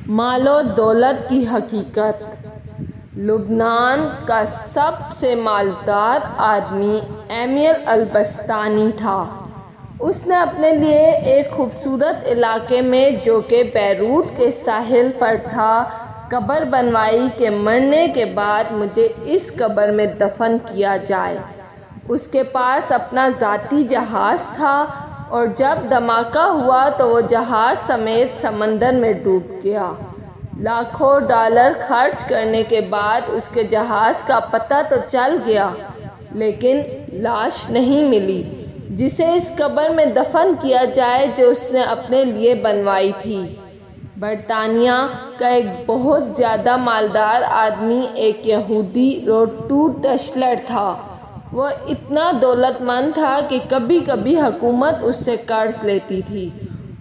مال و دولت کی حقیقت۔ لبنان کا سب سے مالدار آدمی ایمیر البستانی تھا۔ اس نے اپنے لیے ایک خوبصورت علاقے میں جو کہ بیروت کے ساحل پر تھا قبر بنوائی کہ مرنے کے بعد مجھے اس قبر میں دفن کیا جائے۔ اس کے پاس اپنا ذاتی جہاز تھا اور جب دھماکہ ہوا تو وہ جہاز سمیت سمندر میں ڈوب گیا۔ لاکھوں ڈالر خرچ کرنے کے بعد اس کے جہاز کا پتہ تو چل گیا لیکن لاش نہیں ملی جسے اس قبر میں دفن کیا جائے جو اس نے اپنے لیے بنوائی تھی۔ برطانیہ کا ایک بہت زیادہ مالدار آدمی ایک یہودی روٹو ٹشلر تھا۔ وہ اتنا دولت مند تھا کہ کبھی کبھی حکومت اس سے قرض لیتی تھی۔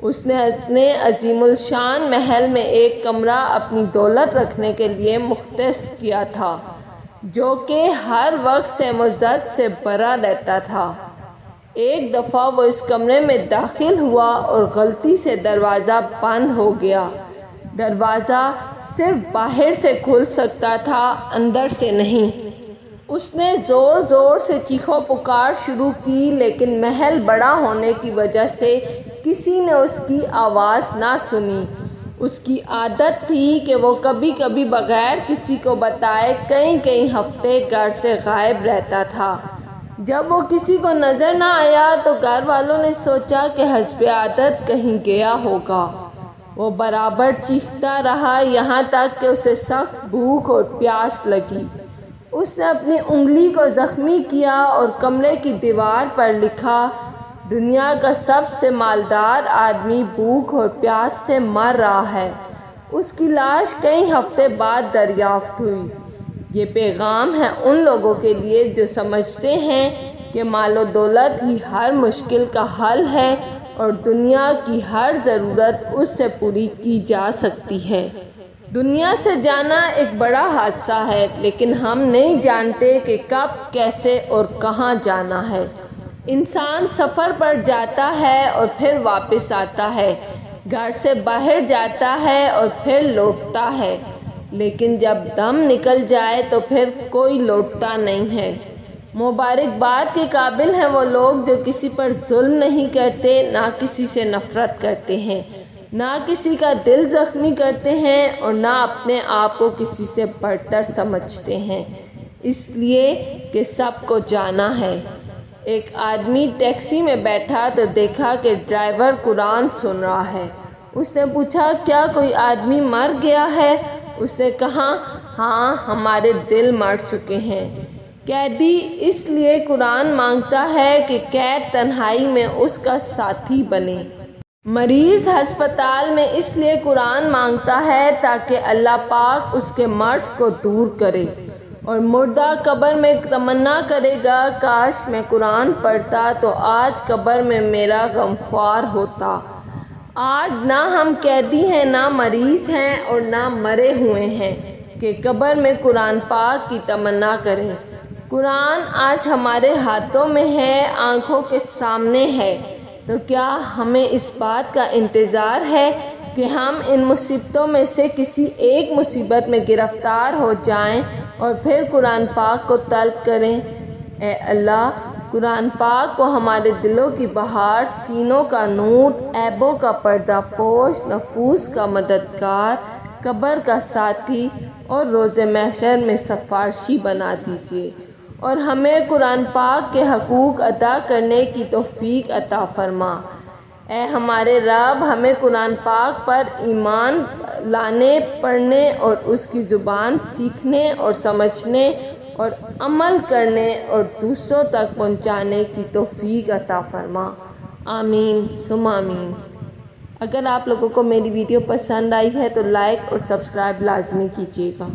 اس نے اپنے عظیم الشان محل میں ایک کمرہ اپنی دولت رکھنے کے لیے مختص کیا تھا جو کہ ہر وقت سیم و زر سے بھرا رہتا تھا۔ ایک دفعہ وہ اس کمرے میں داخل ہوا اور غلطی سے دروازہ بند ہو گیا۔ دروازہ صرف باہر سے کھل سکتا تھا اندر سے نہیں۔ اس نے زور زور سے چیخو پکار شروع کی لیکن محل بڑا ہونے کی وجہ سے کسی نے اس کی آواز نہ سنی۔ اس کی عادت تھی کہ وہ کبھی کبھی بغیر کسی کو بتائے کئی ہفتے گھر سے غائب رہتا تھا۔ جب وہ کسی کو نظر نہ آیا تو گھر والوں نے سوچا کہ حسب عادت کہیں گیا ہوگا۔ وہ برابر چیختا رہا یہاں تک کہ اسے سخت بھوک اور پیاس لگی۔ اس نے اپنی انگلی کو زخمی کیا اور کمرے کی دیوار پر لکھا، دنیا کا سب سے مالدار آدمی بھوک اور پیاس سے مر رہا ہے۔ اس کی لاش کئی ہفتے بعد دریافت ہوئی۔ یہ پیغام ہے ان لوگوں کے لیے جو سمجھتے ہیں کہ مال و دولت ہی ہر مشکل کا حل ہے اور دنیا کی ہر ضرورت اس سے پوری کی جا سکتی ہے۔ دنیا سے جانا ایک بڑا حادثہ ہے لیکن ہم نہیں جانتے کہ کب، کیسے اور کہاں جانا ہے۔ انسان سفر پر جاتا ہے اور پھر واپس آتا ہے، گھر سے باہر جاتا ہے اور پھر لوٹتا ہے، لیکن جب دم نکل جائے تو پھر کوئی لوٹتا نہیں ہے۔ مبارکباد کے قابل ہیں وہ لوگ جو کسی پر ظلم نہیں کرتے، نہ کسی سے نفرت کرتے ہیں، نہ کسی کا دل زخمی کرتے ہیں اور نہ اپنے آپ کو کسی سے برتر سمجھتے ہیں، اس لیے کہ سب کو جانا ہے۔ ایک آدمی ٹیکسی میں بیٹھا تو دیکھا کہ ڈرائیور قرآن سن رہا ہے۔ اس نے پوچھا، کیا کوئی آدمی مر گیا ہے؟ اس نے کہا، ہاں، ہمارے دل مر چکے ہیں۔ قیدی اس لیے قرآن مانگتا ہے کہ قید تنہائی میں اس کا ساتھی بنے۔ مریض ہسپتال میں اس لیے قرآن مانگتا ہے تاکہ اللہ پاک اس کے مرض کو دور کرے، اور مردہ قبر میں تمنا کرے گا، کاش میں قرآن پڑھتا تو آج قبر میں میرا غمخوار ہوتا۔ آج نہ ہم قیدی ہیں، نہ مریض ہیں اور نہ مرے ہوئے ہیں کہ قبر میں قرآن پاک کی تمنا کریں۔ قرآن آج ہمارے ہاتھوں میں ہے، آنکھوں کے سامنے ہے، تو کیا ہمیں اس بات کا انتظار ہے کہ ہم ان مصیبتوں میں سے کسی ایک مصیبت میں گرفتار ہو جائیں اور پھر قرآن پاک کو طلب کریں؟ اے اللہ، قرآن پاک کو ہمارے دلوں کی بہار، سینوں کا نور، عیبوں کا پردہ پوش، نفوس کا مددگار، قبر کا ساتھی اور روز محشر میں سفارشی بنا دیجیے، اور ہمیں قرآن پاک کے حقوق ادا کرنے کی توفیق عطا فرما۔ اے ہمارے رب، ہمیں قرآن پاک پر ایمان لانے، پڑھنے اور اس کی زبان سیکھنے اور سمجھنے اور عمل کرنے اور دوسروں تک پہنچانے کی توفیق عطا فرما۔ آمین ثم آمین۔ اگر آپ لوگوں کو میری ویڈیو پسند آئی ہے تو لائک اور سبسکرائب لازمی کیجیے گا۔